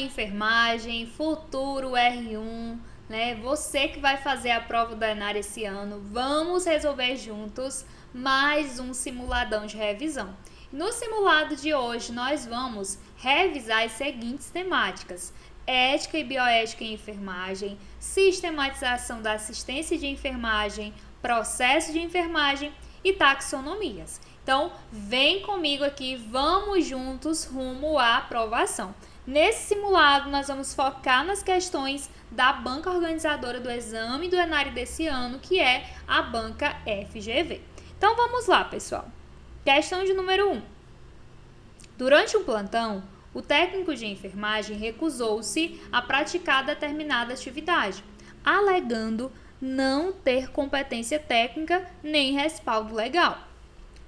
enfermagem, futuro R1, né? Você que vai fazer a prova do ENAR esse ano, vamos resolver juntos mais um simuladão de revisão. No simulado de hoje, nós vamos revisar as seguintes temáticas: ética e bioética em enfermagem, sistematização da assistência de enfermagem, processo de enfermagem e taxonomias. Então, vem comigo aqui, vamos juntos rumo à aprovação. Nesse simulado, nós vamos focar nas questões da banca organizadora do exame do ENAR desse ano, que é a banca FGV. Então, vamos lá, pessoal. Questão de número 1. Durante um plantão, o técnico de enfermagem recusou-se a praticar determinada atividade, alegando não ter competência técnica nem respaldo legal.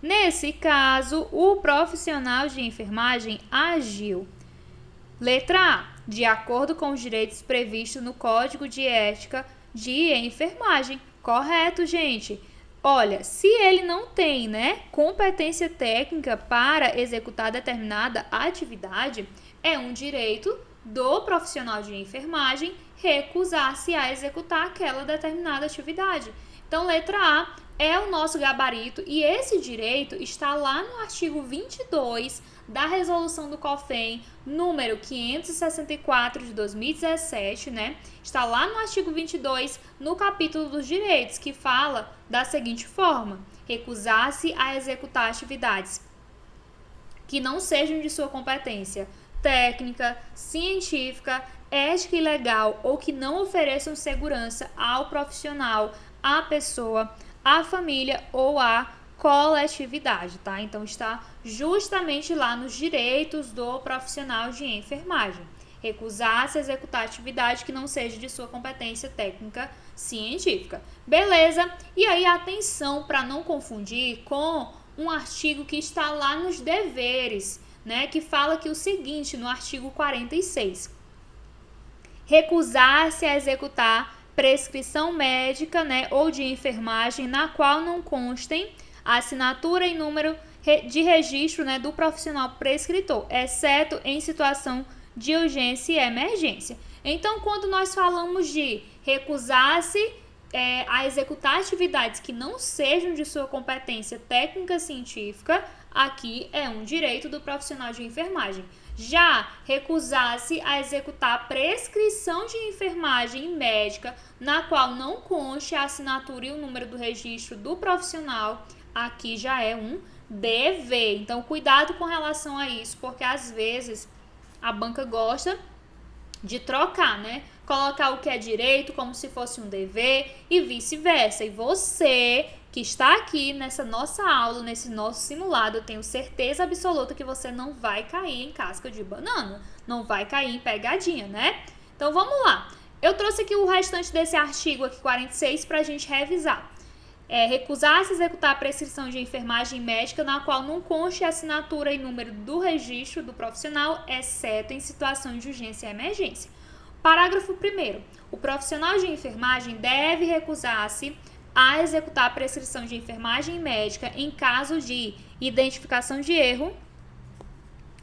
Nesse caso, o profissional de enfermagem agiu. Letra A. De acordo com os direitos previstos no Código de Ética de Enfermagem. Correto, gente? Olha, se ele não tem, competência técnica para executar determinada atividade, é um direito do profissional de enfermagem recusar-se a executar aquela determinada atividade. Então, letra A é o nosso gabarito e esse direito está lá no artigo 22 da resolução do COFEM, número 564 de 2017, Está lá no artigo 22, no capítulo dos direitos, que fala da seguinte forma: recusar-se a executar atividades que não sejam de sua competência técnica, científica, ética e legal ou que não ofereçam segurança ao profissional, à pessoa, à família ou à coletividade, tá? Então, está justamente lá nos direitos do profissional de enfermagem. Recusar-se a executar atividade que não seja de sua competência técnica científica. Beleza? E aí, atenção para não confundir com um artigo que está lá nos deveres, que fala aqui o seguinte, no artigo 46. Recusar-se a executar prescrição médica, ou de enfermagem na qual não constem a assinatura e número de registro, do profissional prescritor, exceto em situação de urgência e emergência. Então, quando nós falamos de recusar-se a executar atividades que não sejam de sua competência técnica científica, aqui é um direito do profissional de enfermagem. Já recusar-se a executar prescrição de enfermagem médica na qual não conste a assinatura e o número do registro do profissional, aqui já é um dever. Então, cuidado com relação a isso, porque às vezes a banca gosta de trocar, colocar o que é direito como se fosse um dever e vice-versa. E você que está aqui nessa nossa aula, nesse nosso simulado, eu tenho certeza absoluta que você não vai cair em casca de banana, não vai cair em pegadinha, Então, vamos lá. Eu trouxe aqui o restante desse artigo aqui, 46, para a gente revisar. Recusar-se a executar a prescrição de enfermagem médica na qual não conste a assinatura e número do registro do profissional, exceto em situação de urgência e emergência. Parágrafo 1º. O profissional de enfermagem deve recusar-se a executar a prescrição de enfermagem médica em caso de identificação de erro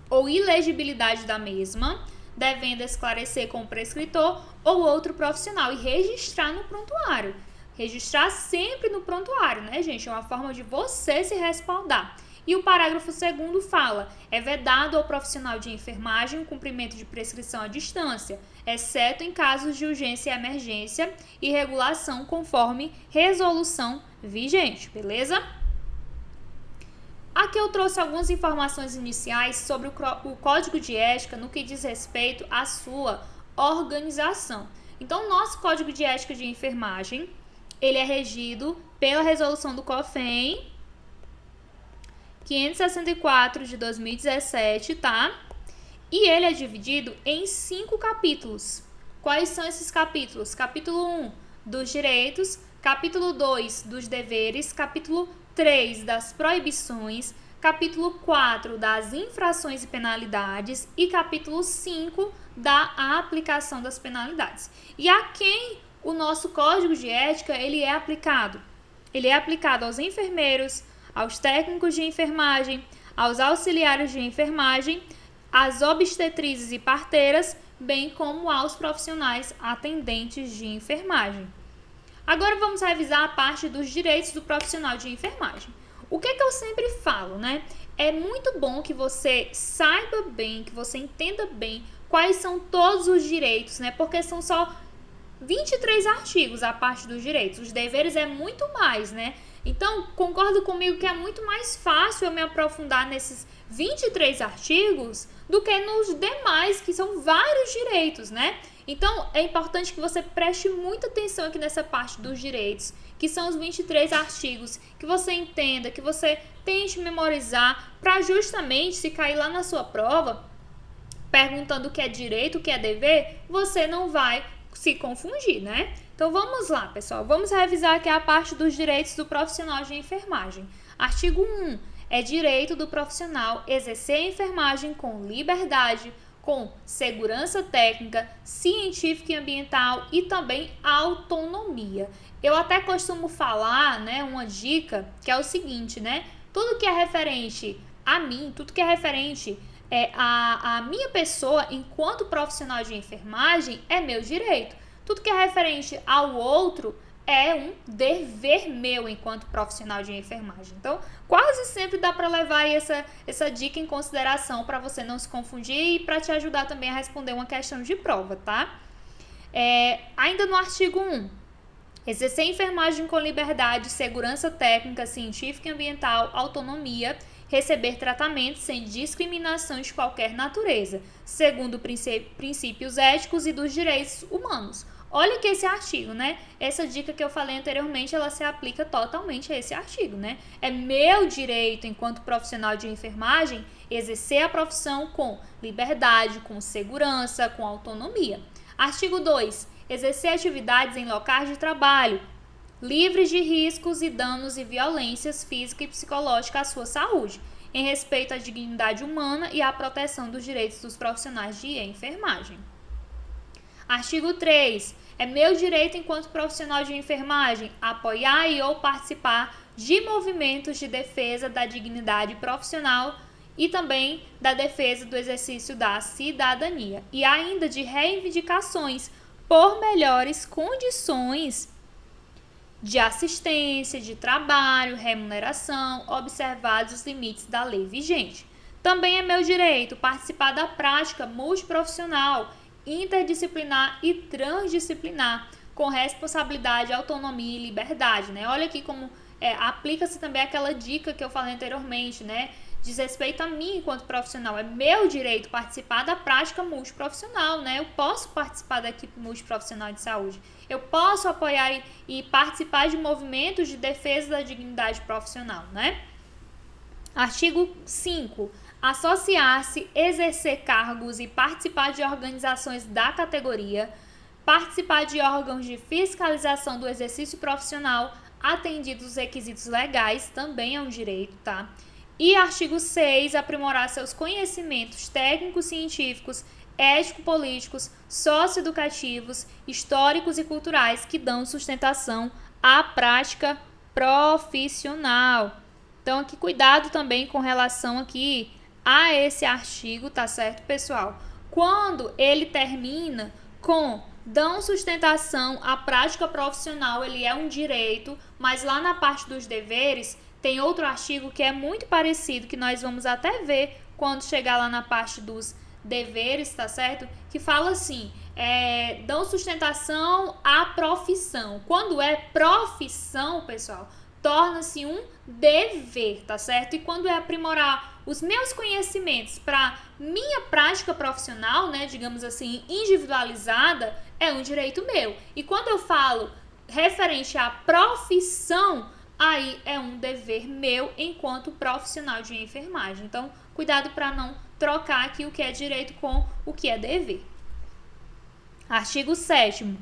ou ilegibilidade da mesma, devendo esclarecer com o prescritor ou outro profissional e registrar no prontuário. Registrar sempre no prontuário, gente? É uma forma de você se respaldar. E o parágrafo 2º fala: é vedado ao profissional de enfermagem o cumprimento de prescrição à distância, exceto em casos de urgência e emergência e regulação conforme resolução vigente, beleza? Aqui eu trouxe algumas informações iniciais sobre o Código de Ética no que diz respeito à sua organização. Então, o nosso Código de Ética de Enfermagem, ele é regido pela resolução do COFEM 564 de 2017, tá? E ele é dividido em 5 capítulos. Quais são esses capítulos? Capítulo 1, dos direitos. Capítulo 2, dos deveres. Capítulo 3, das proibições. Capítulo 4, das infrações e penalidades. E capítulo 5, da aplicação das penalidades. E a quem o nosso Código de Ética ele é aplicado? Ele é aplicado aos enfermeiros, aos técnicos de enfermagem, aos auxiliares de enfermagem, às obstetrizes e parteiras bem como aos profissionais atendentes de enfermagem. Agora vamos revisar a parte dos direitos do profissional de enfermagem. O que eu sempre falo, né? É muito bom que você saiba bem, que você entenda bem quais são todos os direitos, né? Porque são só 23 artigos a parte dos direitos. Os deveres é muito mais, né? Então, concordo comigo que é muito mais fácil eu me aprofundar nesses 23 artigos do que nos demais, que são vários direitos, né? Então, é importante que você preste muita atenção aqui nessa parte dos direitos, que são os 23 artigos, que você entenda, que você tente memorizar, para justamente, se cair lá na sua prova, perguntando o que é direito, o que é dever, você não vai se confundir, né? Então, vamos lá, pessoal. Vamos revisar aqui a parte dos direitos do profissional de enfermagem. Artigo 1. É direito do profissional exercer a enfermagem com liberdade, com segurança técnica, científica e ambiental e também autonomia. Eu até costumo falar, né, uma dica que é o seguinte, né? Tudo que é referente a mim, tudo que é referente a minha pessoa enquanto profissional de enfermagem é meu direito. Tudo que é referente ao outro é um dever meu enquanto profissional de enfermagem. Então, quase sempre dá para levar essa dica em consideração para você não se confundir e para te ajudar também a responder uma questão de prova, tá? Ainda no artigo 1, exercer enfermagem com liberdade, segurança técnica, científica e ambiental, autonomia, receber tratamento sem discriminação de qualquer natureza, segundo princípios éticos e dos direitos humanos. Olha que esse artigo, né? Essa dica que eu falei anteriormente, ela se aplica totalmente a esse artigo, né? É meu direito, enquanto profissional de enfermagem, exercer a profissão com liberdade, com segurança, com autonomia. Artigo 2. Exercer atividades em locais de trabalho, livres de riscos e danos e violências física e psicológica à sua saúde, em respeito à dignidade humana e à proteção dos direitos dos profissionais de enfermagem. Artigo 3. É meu direito, enquanto profissional de enfermagem, apoiar e ou participar de movimentos de defesa da dignidade profissional e também da defesa do exercício da cidadania, e ainda de reivindicações por melhores condições de assistência, de trabalho, remuneração, observados os limites da lei vigente. Também é meu direito participar da prática multiprofissional, interdisciplinar e transdisciplinar, com responsabilidade, autonomia e liberdade, né? Olha aqui como aplica-se também aquela dica que eu falei anteriormente, né? Diz respeito a mim enquanto profissional. É meu direito participar da prática multiprofissional, né? Eu posso participar da equipe multiprofissional de saúde. Eu posso apoiar e participar de movimentos de defesa da dignidade profissional, né? Artigo 5. Associar-se, exercer cargos e participar de organizações da categoria, participar de órgãos de fiscalização do exercício profissional, atendidos os requisitos legais, também é um direito, tá? E artigo 6, aprimorar seus conhecimentos técnicos, científicos, ético-políticos, socioeducativos, históricos e culturais que dão sustentação à prática profissional. Então, aqui cuidado também com relação aqui a esse artigo, tá certo, pessoal? Quando ele termina com dão sustentação à prática profissional, ele é um direito, mas lá na parte dos deveres tem outro artigo que é muito parecido, que nós vamos até ver quando chegar lá na parte dos deveres, tá certo? Que fala assim, dão sustentação à profissão. Quando é profissão, pessoal, torna-se um dever, tá certo? E quando é aprimorar os meus conhecimentos para minha prática profissional, né, digamos assim, individualizada, é um direito meu. E quando eu falo referente à profissão, aí é um dever meu enquanto profissional de enfermagem. Então, cuidado para não trocar aqui o que é direito com o que é dever. Artigo 7º.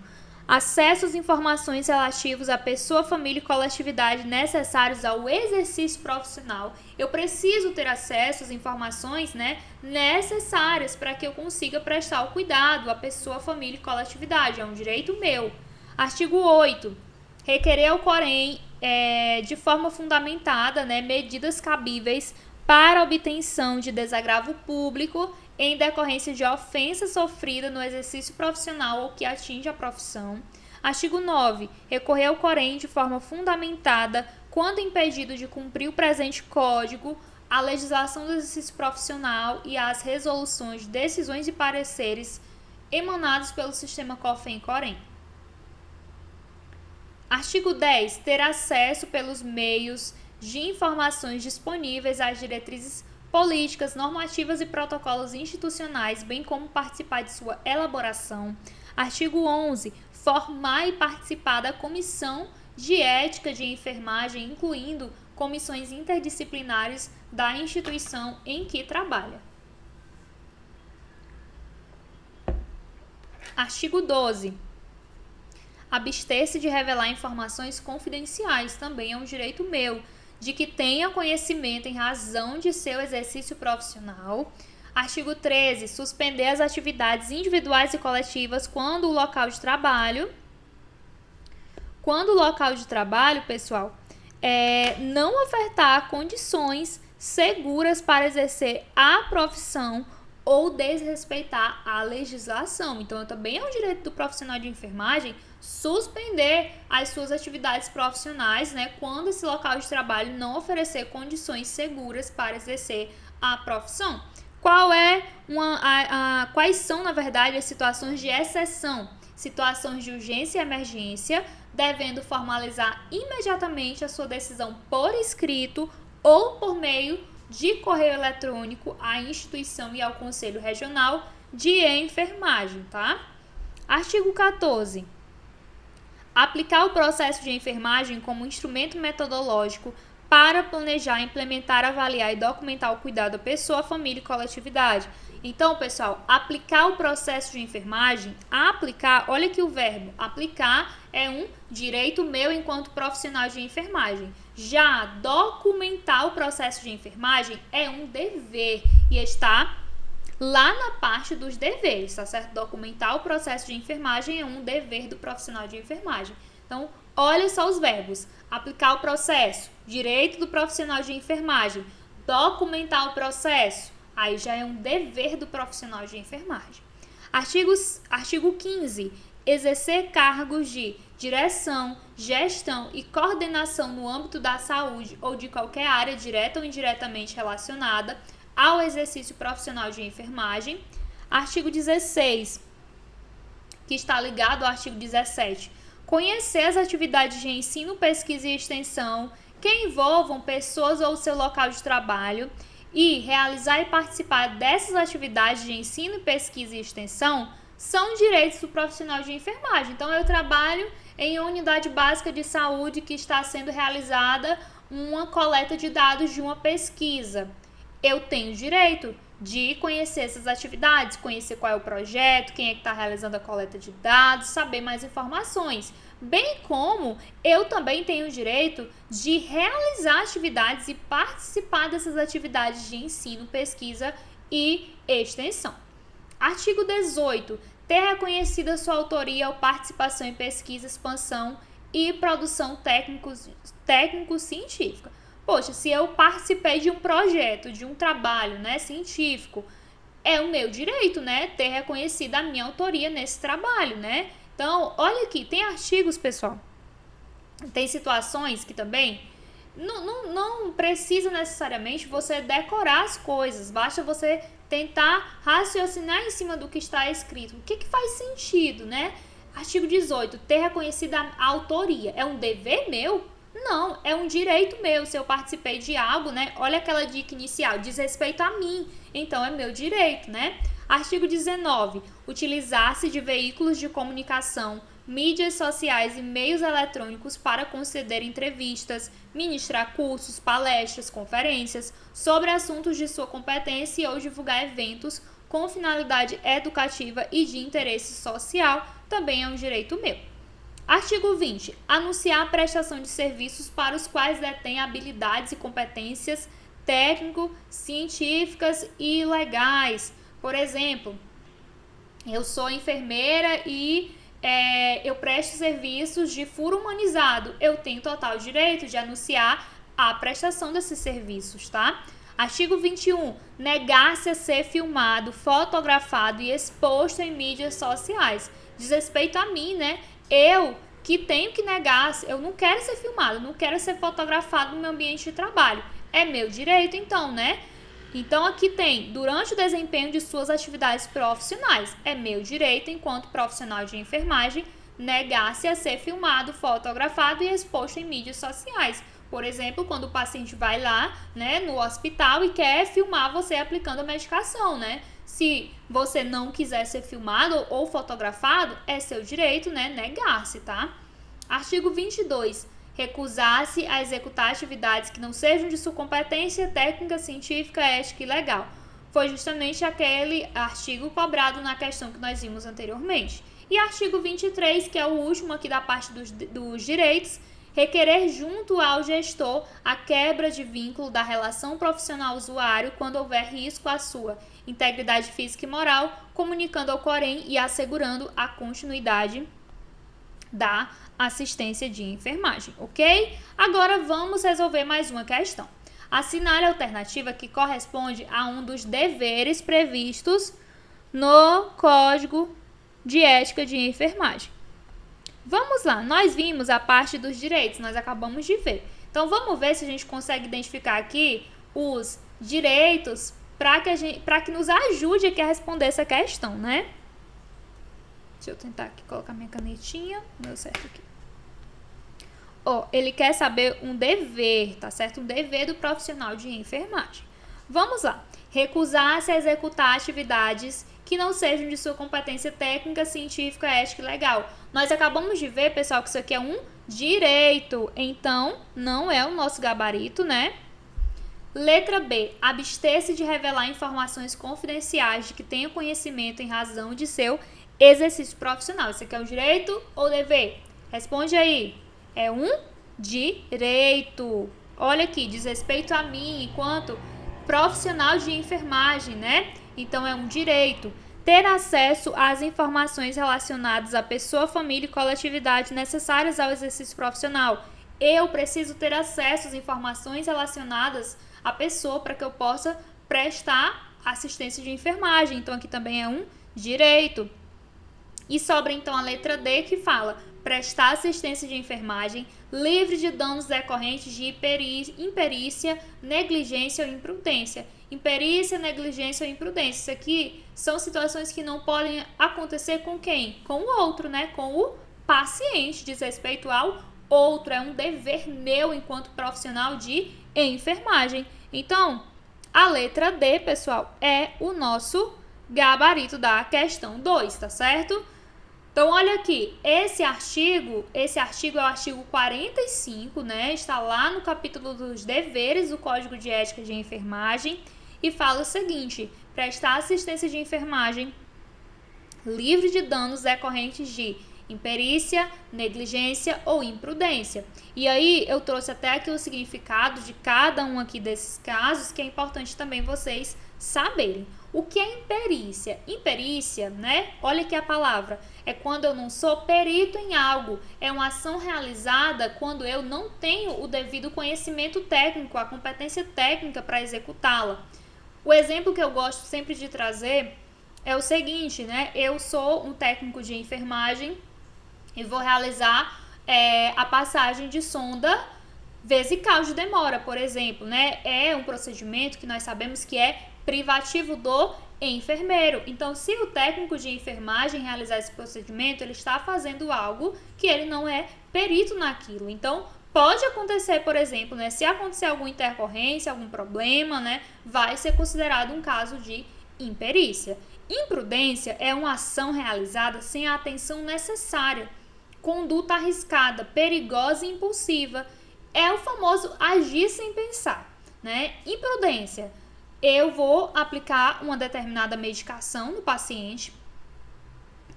Acesso às informações relativas à pessoa, família e coletividade necessários ao exercício profissional. Eu preciso ter acesso às informações, né, necessárias para que eu consiga prestar o cuidado à pessoa, família e coletividade. É um direito meu. Artigo 8º. Requerer ao Corém, de forma fundamentada, né, medidas cabíveis para obtenção de desagravo público em decorrência de ofensa sofrida no exercício profissional ou que atinge a profissão. Artigo 9. Recorrer ao Corém de forma fundamentada quando impedido de cumprir o presente Código, a legislação do exercício profissional e as resoluções, decisões e pareceres emanados pelo sistema COFEN e Corém. Artigo 10. Ter acesso pelos meios de informações disponíveis às diretrizes políticas, normativas e protocolos institucionais, bem como participar de sua elaboração. Artigo 11. Formar e participar da comissão de ética de enfermagem, incluindo comissões interdisciplinares da instituição em que trabalha. Artigo 12. Abster-se de revelar informações confidenciais, também é um direito meu, de que tenha conhecimento em razão de seu exercício profissional. Artigo 13. Suspender as atividades individuais e coletivas quando o local de trabalho, pessoal, não ofertar condições seguras para exercer a profissão ou desrespeitar a legislação. Então, também é um direito do profissional de enfermagem suspender as suas atividades profissionais, né, quando esse local de trabalho não oferecer condições seguras para exercer a profissão. Quais são, na verdade, as situações de exceção? Situações de urgência e emergência, devendo formalizar imediatamente a sua decisão por escrito ou por meio de correio eletrônico à instituição e ao Conselho Regional de Enfermagem, tá? Artigo 14. Aplicar o processo de enfermagem como instrumento metodológico para planejar, implementar, avaliar e documentar o cuidado da pessoa, família e coletividade. Então, pessoal, aplicar o processo de enfermagem, olha aqui o verbo, aplicar é um direito meu enquanto profissional de enfermagem. Já documentar o processo de enfermagem é um dever e está lá na parte dos deveres, tá certo? Documentar o processo de enfermagem é um dever do profissional de enfermagem. Então, olha só os verbos. Aplicar o processo, direito do profissional de enfermagem. Documentar o processo, aí já é um dever do profissional de enfermagem. Artigo 15. Exercer cargos de direção, gestão e coordenação no âmbito da saúde ou de qualquer área direta ou indiretamente relacionada ao exercício profissional de enfermagem. Artigo 16, que está ligado ao artigo 17. Conhecer as atividades de ensino, pesquisa e extensão que envolvam pessoas ou seu local de trabalho e realizar e participar dessas atividades de ensino, pesquisa e extensão são direitos do profissional de enfermagem. Então, eu trabalho em uma unidade básica de saúde que está sendo realizada uma coleta de dados de uma pesquisa. Eu tenho direito de conhecer essas atividades, conhecer qual é o projeto, quem é que está realizando a coleta de dados, saber mais informações. Bem como eu também tenho o direito de realizar atividades e participar dessas atividades de ensino, pesquisa e extensão. Artigo 18. Ter reconhecida sua autoria ou participação em pesquisa, expansão e produção técnico-científica. Poxa, se eu participei de um projeto, de um trabalho, né, científico, é o meu direito, né, ter reconhecido a minha autoria nesse trabalho, né? Então, olha aqui, tem artigos, pessoal, tem situações que também não precisa necessariamente você decorar as coisas, basta você tentar raciocinar em cima do que está escrito. O que faz sentido, né? Artigo 18, ter reconhecido a autoria. É um dever meu? Não, é um direito meu. Se eu participei de algo, né? Olha aquela dica inicial, diz respeito a mim. Então, é meu direito, né? Artigo 19, utilizar-se de veículos de comunicação, mídias sociais e meios eletrônicos para conceder entrevistas, ministrar cursos, palestras, conferências sobre assuntos de sua competência ou divulgar eventos com finalidade educativa e de interesse social, também é um direito meu. Artigo 20. Anunciar a prestação de serviços para os quais detém habilidades e competências técnico-científicas e legais. Por exemplo, eu sou enfermeira e eu presto serviços de furo humanizado. Eu tenho total direito de anunciar a prestação desses serviços, tá? Artigo 21. Negar-se a ser filmado, fotografado e exposto em mídias sociais. Diz respeito a mim, né? Eu que tenho que negar, eu não quero ser filmado, não quero ser fotografado no meu ambiente de trabalho. É meu direito, então, né? Então, aqui tem, durante o desempenho de suas atividades profissionais. É meu direito, enquanto profissional de enfermagem, negar-se a ser filmado, fotografado e exposto em mídias sociais. Por exemplo, quando o paciente vai lá, né, no hospital e quer filmar você aplicando a medicação, né? Se você não quiser ser filmado ou fotografado, é seu direito, né, negar-se, tá? Artigo 22. Recusar-se a executar atividades que não sejam de sua competência técnica, científica, ética e legal. Foi justamente aquele artigo cobrado na questão que nós vimos anteriormente. E artigo 23, que é o último aqui da parte dos direitos, requerer junto ao gestor a quebra de vínculo da relação profissional-usuário quando houver risco à sua integridade física e moral, comunicando ao Corém e assegurando a continuidade da assistência de enfermagem, ok? Agora vamos resolver mais uma questão. Assinale a alternativa que corresponde a um dos deveres previstos no Código de Ética de Enfermagem. Vamos lá, nós vimos a parte dos direitos, nós acabamos de ver. Então, vamos ver se a gente consegue identificar aqui os direitos para que nos ajude aqui a responder essa questão, né? Deixa eu tentar aqui colocar minha canetinha, deu certo aqui. Ele quer saber um dever, tá certo? Um dever do profissional de enfermagem. Vamos lá. Recusar-se a executar atividades que não sejam de sua competência técnica, científica, ética e legal. Nós acabamos de ver, pessoal, que isso aqui é um direito. Então, não é o nosso gabarito, né? Letra B. Abster-se de revelar informações confidenciais de que tenha conhecimento em razão de seu exercício profissional. Isso aqui é um direito ou dever? Responde aí. É um direito. Olha aqui, diz respeito a mim enquanto profissional de enfermagem, né? Então, é um direito. Ter acesso às informações relacionadas à pessoa, família e coletividade necessárias ao exercício profissional. Eu preciso ter acesso às informações relacionadas à pessoa para que eu possa prestar assistência de enfermagem. Então, aqui também é um direito. E sobra, então, a letra D, que fala prestar assistência de enfermagem livre de danos decorrentes de imperícia, negligência ou imprudência. Imperícia, negligência ou imprudência. Isso aqui são situações que não podem acontecer com quem? Com o outro, né? Com o paciente, diz respeito ao outro. É um dever meu enquanto profissional de enfermagem. Então, a letra D, pessoal, é o nosso gabarito da questão 2, tá certo? Então, olha aqui, esse artigo é o artigo 45, né? Está lá no capítulo dos deveres do Código de Ética de Enfermagem e fala o seguinte: prestar assistência de enfermagem livre de danos decorrentes de imperícia, negligência ou imprudência. E aí, eu trouxe até aqui o significado de cada um aqui desses casos, que é importante também vocês saberem. O que é imperícia? Imperícia, né? Olha aqui a palavra. É quando eu não sou perito em algo. É uma ação realizada quando eu não tenho o devido conhecimento técnico, a competência técnica para executá-la. O exemplo que eu gosto sempre de trazer é o seguinte, né? Eu sou um técnico de enfermagem e vou realizar a passagem de sonda vesical de demora, por exemplo, né? É um procedimento que nós sabemos que é privativo do enfermeiro. Então, se o técnico de enfermagem realizar esse procedimento, ele está fazendo algo que ele não é perito naquilo. Então, pode acontecer, por exemplo, né, se acontecer alguma intercorrência, algum problema, né, vai ser considerado um caso de imperícia. Imprudência é uma ação realizada sem a atenção necessária, conduta arriscada, perigosa e impulsiva. É o famoso agir sem pensar, né? Imprudência. Eu vou aplicar uma determinada medicação no paciente,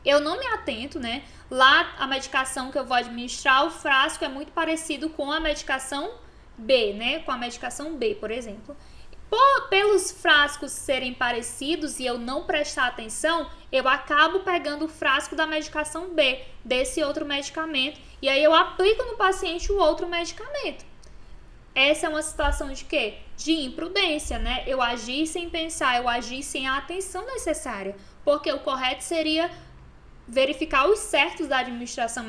eu não me atento, né? Lá, a medicação que eu vou administrar, o frasco é muito parecido com a medicação B, né? Com a medicação B, por exemplo. Pelos frascos serem parecidos e eu não prestar atenção, eu acabo pegando o frasco da medicação B, desse outro medicamento, e aí eu aplico no paciente o outro medicamento. Essa é uma situação de quê? de imprudência, né? Eu agi sem pensar, eu agi sem a atenção necessária, porque o correto seria verificar os certos da administração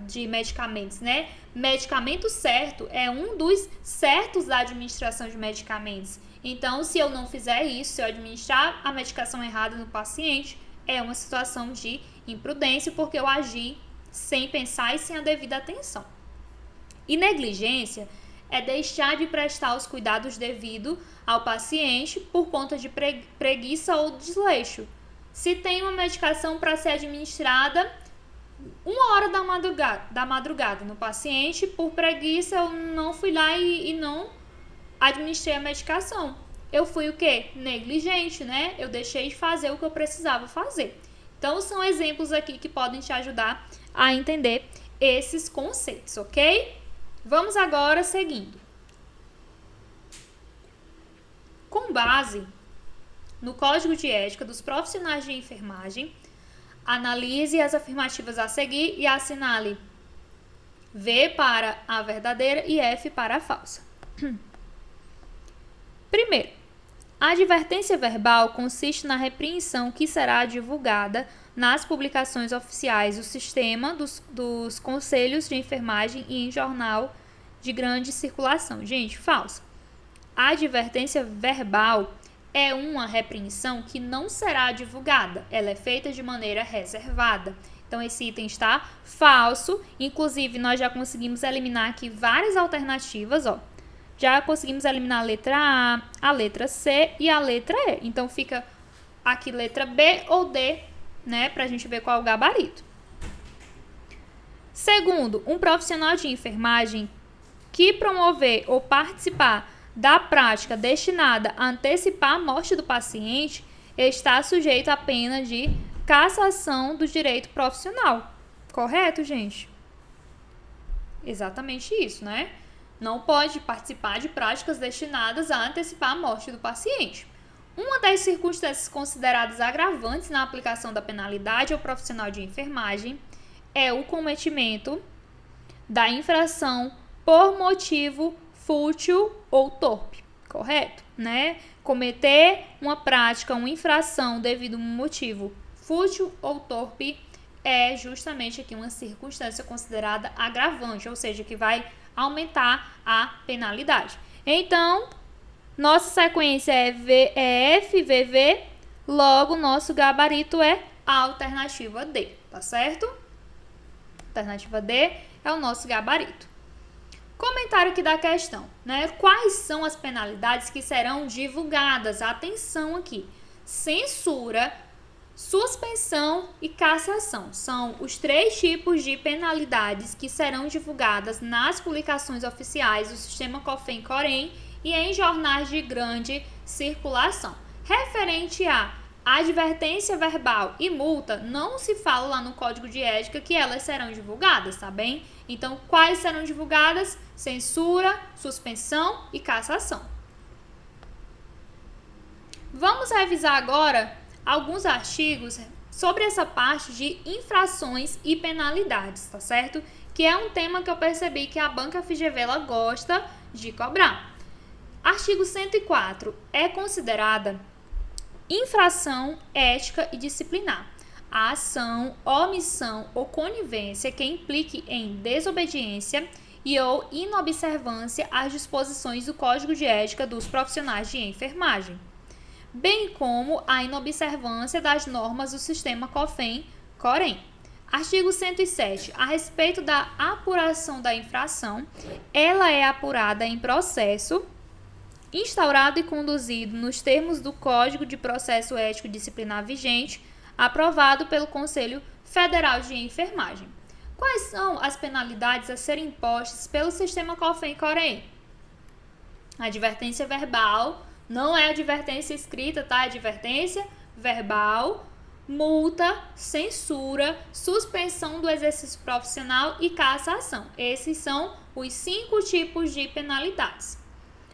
de medicamentos, né? Medicamento certo é um dos certos da administração de medicamentos. Então, se eu não fizer isso, se eu administrar a medicação errada no paciente, é uma situação de imprudência, porque eu agi sem pensar e sem a devida atenção. E negligência é deixar de prestar os cuidados devidos ao paciente por conta de preguiça ou desleixo. Se tem uma medicação para ser administrada 1h da madrugada no paciente, por preguiça eu não fui lá e não administrei a medicação. Eu fui o quê? Negligente, né? Eu deixei de fazer o que eu precisava fazer. Então, são exemplos aqui que podem te ajudar a entender esses conceitos, ok? Vamos agora seguindo. Com base no Código de Ética dos Profissionais de Enfermagem, analise as afirmativas a seguir e assinale V para a verdadeira e F para a falsa. Primeiro, a advertência verbal consiste na repreensão que será divulgada nas publicações oficiais do sistema dos conselhos de enfermagem e em jornal de grande circulação. Gente, falsa. A advertência verbal é uma repreensão que não será divulgada. Ela é feita de maneira reservada. Então, esse item está falso. Inclusive, nós já conseguimos eliminar aqui várias alternativas, ó. Já conseguimos eliminar a letra A letra C e a letra E. Então, fica aqui letra B ou D, né? Pra gente ver qual é o gabarito. Segundo, um profissional de enfermagem que promover ou participar da prática destinada a antecipar a morte do paciente está sujeito à pena de cassação do direito profissional. Correto, gente? Exatamente isso, né? Não pode participar de práticas destinadas a antecipar a morte do paciente. Uma das circunstâncias consideradas agravantes na aplicação da penalidade ao profissional de enfermagem é o cometimento da infração por motivo fútil ou torpe, correto? Né? Cometer uma prática, uma infração devido a um motivo fútil ou torpe é justamente aqui uma circunstância considerada agravante, ou seja, que vai aumentar a penalidade. Então, nossa sequência é FVV, logo nosso gabarito é a alternativa D, tá certo? Alternativa D é o nosso gabarito. Comentário aqui da questão, né? Quais são as penalidades que serão divulgadas? Atenção aqui. Censura, suspensão e cassação. São os 3 tipos de penalidades que serão divulgadas nas publicações oficiais do Sistema COFEN-COREM e em jornais de grande circulação. Referente a advertência verbal e multa, não se fala lá no Código de Ética que elas serão divulgadas, tá bem? Então, quais serão divulgadas? Censura, suspensão e cassação. Vamos revisar agora alguns artigos sobre essa parte de infrações e penalidades, tá certo? Que é um tema que eu percebi que a banca FGV ela gosta de cobrar. Artigo 104. É considerada infração ética e disciplinar a ação, omissão ou conivência que implique em desobediência e ou inobservância às disposições do Código de Ética dos Profissionais de Enfermagem, bem como a inobservância das normas do sistema COFEN-COREM. Artigo 107. A respeito da apuração da infração, ela é apurada em processo instaurado e conduzido nos termos do Código de Processo Ético Disciplinar vigente, aprovado pelo Conselho Federal de Enfermagem. Quais são as penalidades a serem impostas pelo sistema COFEN-COREM? Advertência verbal, não é advertência escrita, tá? Advertência verbal, multa, censura, suspensão do exercício profissional e cassação. Esses são os 5 tipos de penalidades.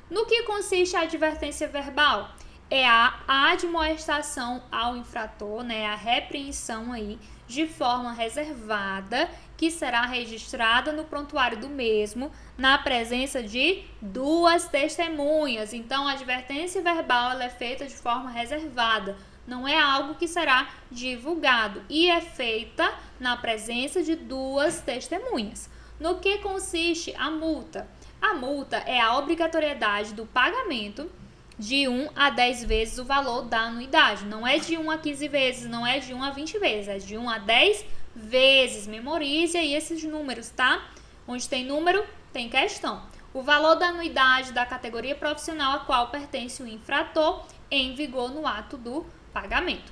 No que consiste a advertência verbal? É a admoestação ao infrator, né, a repreensão aí, de forma reservada, que será registrada no prontuário do mesmo, na presença de 2 testemunhas. Então, a advertência verbal ela é feita de forma reservada, não é algo que será divulgado e é feita na presença de 2 testemunhas. No que consiste a multa? A multa é a obrigatoriedade do pagamento de 1 a 10 vezes o valor da anuidade. Não é de 1 a 15 vezes, não é de 1 a 20 vezes, é de 1 a 10 vezes. Memorize aí esses números, tá? Onde tem número, tem questão. O valor da anuidade da categoria profissional a qual pertence o infrator em vigor no ato do pagamento.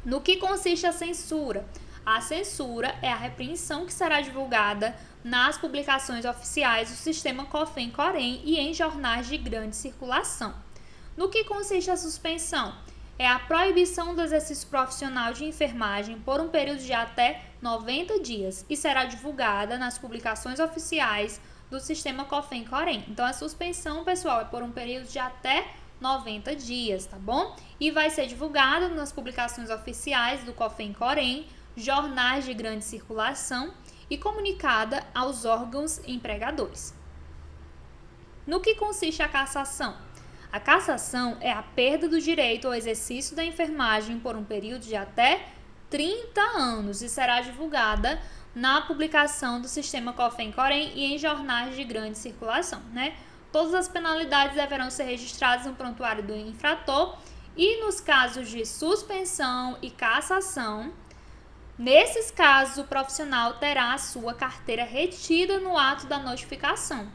No que consiste a censura? A censura é a repreensão que será divulgada nas publicações oficiais do sistema COFEN-COREM e em jornais de grande circulação. No que consiste a suspensão? É a proibição do exercício profissional de enfermagem por um período de até 90 dias e será divulgada nas publicações oficiais do sistema COFEN-COREM. Então, a suspensão, pessoal, é por um período de até 90 dias, tá bom? E vai ser divulgada nas publicações oficiais do COFEN-COREM, jornais de grande circulação e comunicada aos órgãos empregadores. No que consiste a cassação? A cassação é a perda do direito ao exercício da enfermagem por um período de até 30 anos e será divulgada na publicação do sistema COFEN-COREM e em jornais de grande circulação, né? Todas as penalidades deverão ser registradas no prontuário do infrator e nos casos de suspensão e cassação, nesses casos o profissional terá a sua carteira retida no ato da notificação,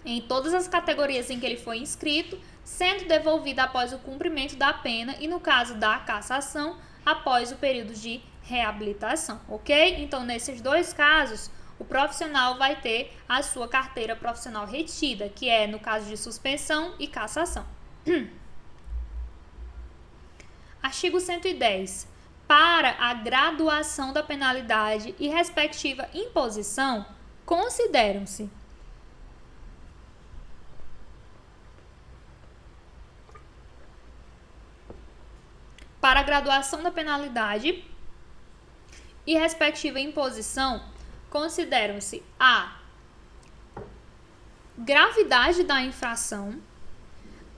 em todas as categorias em que ele foi inscrito, sendo devolvida após o cumprimento da pena e, no caso da cassação, após o período de reabilitação, ok? Então, nesses 2 casos, o profissional vai ter a sua carteira profissional retida, que é no caso de suspensão e cassação. Artigo 110. Para a graduação da penalidade e respectiva imposição, consideram-se: para a graduação da penalidade e respectiva imposição, consideram-se a gravidade da infração,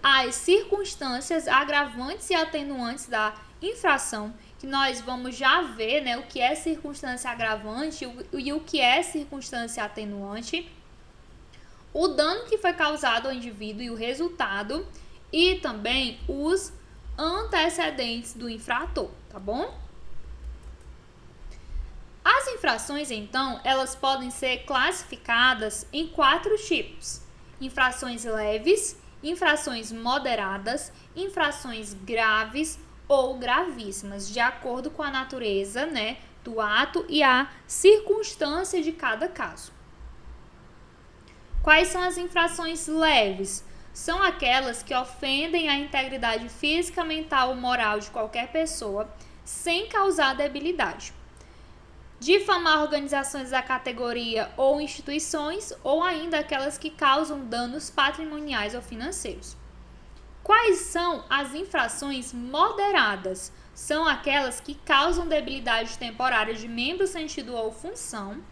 as circunstâncias agravantes e atenuantes da infração, que nós vamos já ver, né, o que é circunstância agravante e o que é circunstância atenuante, o dano que foi causado ao indivíduo e o resultado, e também os antecedentes do infrator, tá bom? As infrações, então, elas podem ser classificadas em 4 tipos: infrações leves, infrações moderadas, infrações graves ou gravíssimas, de acordo com a natureza, né, do ato e a circunstância de cada caso. Quais são as infrações leves? São aquelas que ofendem a integridade física, mental ou moral de qualquer pessoa, sem causar debilidade. Difamar organizações da categoria ou instituições, ou ainda aquelas que causam danos patrimoniais ou financeiros. Quais são as infrações moderadas? São aquelas que causam debilidade temporária de membro, sentido ou função,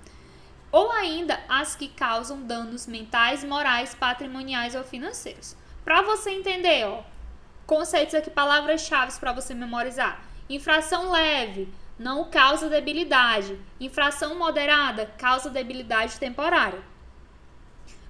ou ainda as que causam danos mentais, morais, patrimoniais ou financeiros. Para você entender, conceitos aqui, palavras-chave para você memorizar. Infração leve, não causa debilidade. Infração moderada, causa debilidade temporária.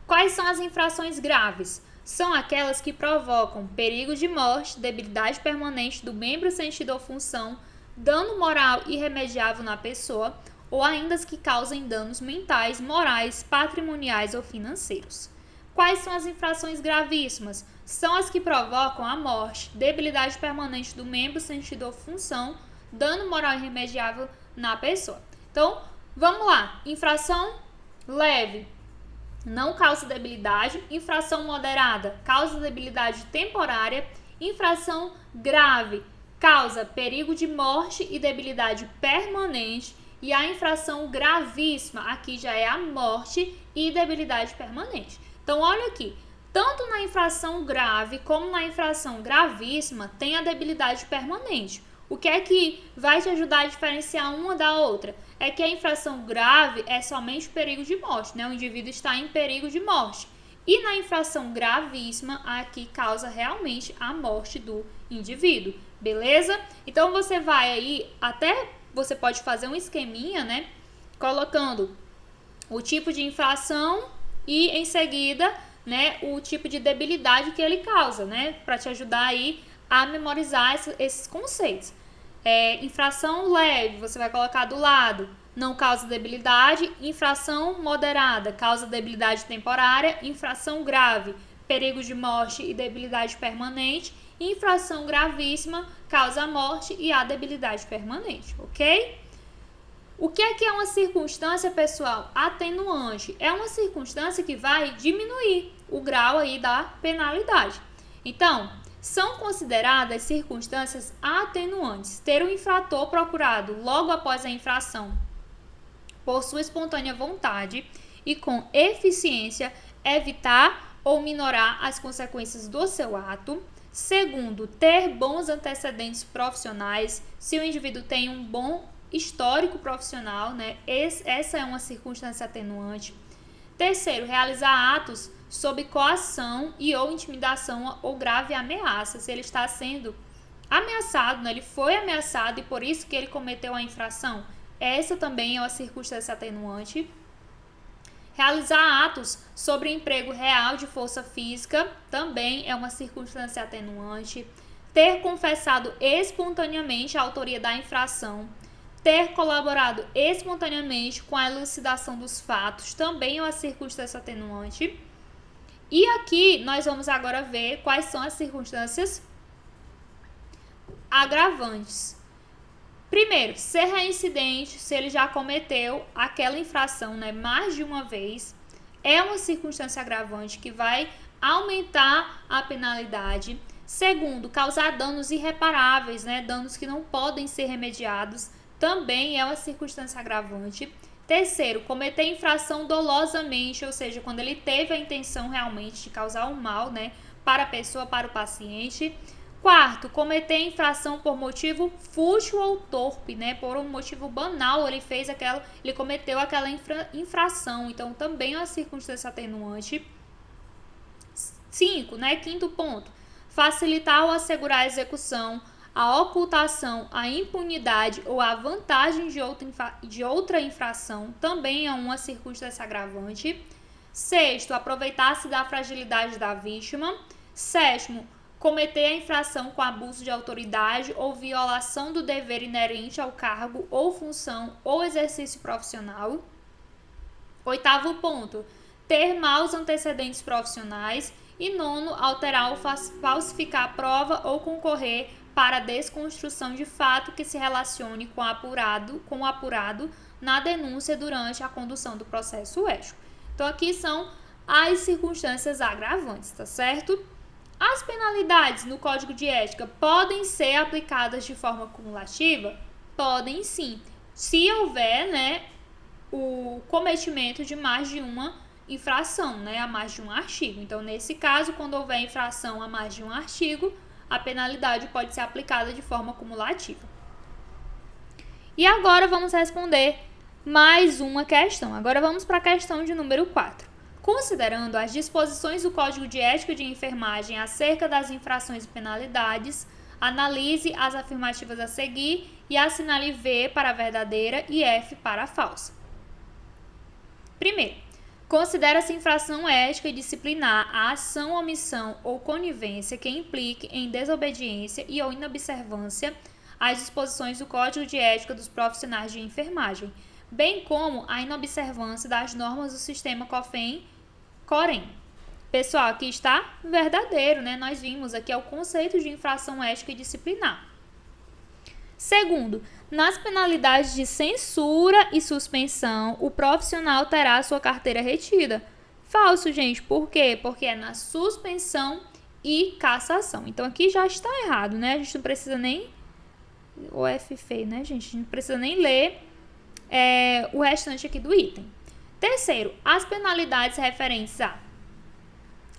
Quais são as infrações graves? São aquelas que provocam perigo de morte, debilidade permanente do membro, sentido ou função, dano moral irremediável na pessoa, ou ainda as que causem danos mentais, morais, patrimoniais ou financeiros. Quais são as infrações gravíssimas? São as que provocam a morte, debilidade permanente do membro, sentido ou função, dano moral irremediável na pessoa. Então, vamos lá. Infração leve, não causa debilidade. Infração moderada, causa debilidade temporária. Infração grave, causa perigo de morte e debilidade permanente. E a infração gravíssima, aqui já é a morte e debilidade permanente. Então, olha aqui, tanto na infração grave como na infração gravíssima tem a debilidade permanente. O que é que vai te ajudar a diferenciar uma da outra? É que a infração grave é somente perigo de morte, né? O indivíduo está em perigo de morte. E na infração gravíssima, aqui causa realmente a morte do indivíduo, beleza? Então você vai aí, até você pode fazer um esqueminha, né? Colocando o tipo de infração e em seguida, né, o tipo de debilidade que ele causa, né? Para te ajudar aí a memorizar esses conceitos. Infração leve, você vai colocar do lado, não causa debilidade. Infração moderada, causa debilidade temporária. Infração grave, perigo de morte e debilidade permanente. Infração gravíssima, causa a morte e a debilidade permanente, ok? O que é uma circunstância, pessoal? Atenuante. É uma circunstância que vai diminuir o grau aí da penalidade. Então, são consideradas circunstâncias atenuantes ter o infrator procurado logo após a infração por sua espontânea vontade e com eficiência evitar ou minorar as consequências do seu ato. Segundo, ter bons antecedentes profissionais, se o indivíduo tem um bom histórico profissional, né? Essa é uma circunstância atenuante. Terceiro, realizar atos sob coação e ou intimidação ou grave ameaça. Se ele está sendo ameaçado, né? Ele foi ameaçado e por isso que ele cometeu a infração. Essa também é uma circunstância atenuante. Realizar atos sobre emprego real de força física também é uma circunstância atenuante. Ter confessado espontaneamente a autoria da infração. Ter colaborado espontaneamente com a elucidação dos fatos também é uma circunstância atenuante. E aqui nós vamos agora ver quais são as circunstâncias agravantes. Primeiro, ser reincidente, se ele já cometeu aquela infração, né, mais de uma vez, é uma circunstância agravante que vai aumentar a penalidade. Segundo, causar danos irreparáveis, né, danos que não podem ser remediados, também é uma circunstância agravante. Terceiro, cometer infração dolosamente, ou seja, quando ele teve a intenção realmente de causar um mal, né, para a pessoa, para o paciente. Quarto, cometer infração por motivo fútil ou torpe, né, por um motivo banal, ele cometeu aquela infração, então também é uma circunstância atenuante. 5, né, quinto ponto, facilitar ou assegurar a execução, a ocultação, a impunidade ou a vantagem de outra infração também é uma circunstância agravante. Sexto, aproveitar-se da fragilidade da vítima. Sétimo, cometer a infração com abuso de autoridade ou violação do dever inerente ao cargo ou função ou exercício profissional. Oitavo ponto, ter maus antecedentes profissionais. E nono, alterar ou falsificar a prova ou concorrer para a desconstrução de fato que se relacione com o apurado na denúncia durante a condução do processo ético. Então, aqui são as circunstâncias agravantes, tá certo? As penalidades no Código de Ética podem ser aplicadas de forma cumulativa? Podem sim, se houver, né, o cometimento de mais de uma infração, né, a mais de um artigo. Então, nesse caso, quando houver infração a mais de um artigo, a penalidade pode ser aplicada de forma cumulativa. E agora vamos responder mais uma questão. Agora vamos para a questão de número 4. Considerando as disposições do Código de Ética de Enfermagem acerca das infrações e penalidades, analise as afirmativas a seguir e assinale V para a verdadeira e F para a falsa. Primeiro, considera-se infração ética e disciplinar a ação, omissão ou conivência que implique em desobediência e ou inobservância às disposições do Código de Ética dos profissionais de enfermagem, bem como a inobservância das normas do sistema COFEN-COREN. Pessoal, aqui está verdadeiro, né? Nós vimos aqui é o conceito de infração ética e disciplinar. Segundo, nas penalidades de censura e suspensão, o profissional terá sua carteira retida. Falso, gente. Por quê? Porque é na suspensão e cassação. Então, aqui já está errado, né? A gente não precisa nem... O F feio, né, gente? A gente não precisa nem ler o restante aqui do item. Terceiro, as penalidades referentes a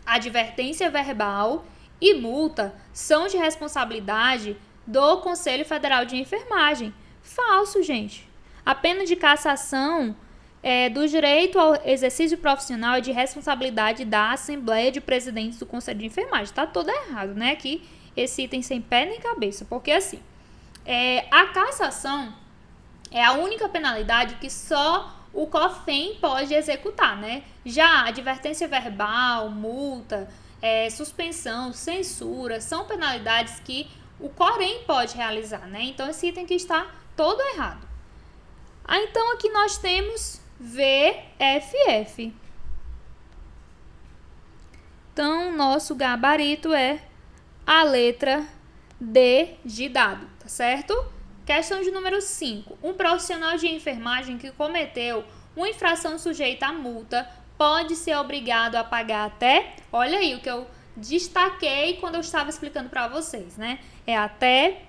advertência verbal e multa são de responsabilidade do Conselho Federal de Enfermagem. Falso, gente. A pena de cassação do direito ao exercício profissional e de responsabilidade da Assembleia de Presidentes do Conselho de Enfermagem. Tá todo errado, né? Aqui, esse item sem pé nem cabeça. Porque, assim, a cassação é a única penalidade que só o COFEM pode executar, né? Já advertência verbal, multa, suspensão, censura, são penalidades que o COREM pode realizar, né? Então, esse item aqui está todo errado. Então, aqui nós temos VFF. Então, nosso gabarito é a letra D de dado, tá certo? Questão de número 5. Um profissional de enfermagem que cometeu uma infração sujeita a multa pode ser obrigado a pagar até, olha aí o que eu destaquei quando eu estava explicando para vocês, né? É até